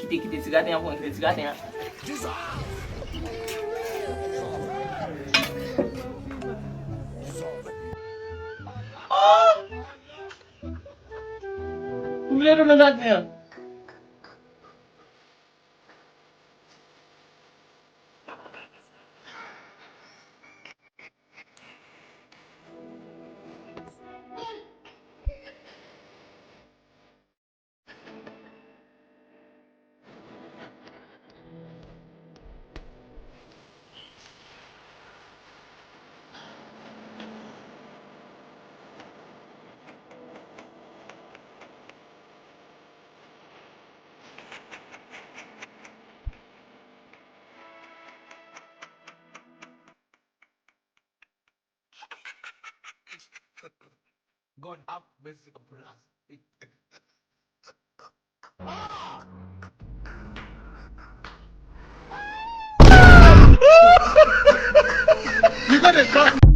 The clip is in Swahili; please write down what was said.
Kita sigatin hapo, kita sigatin. Kumbleto na natin yan. God have mercy upon us.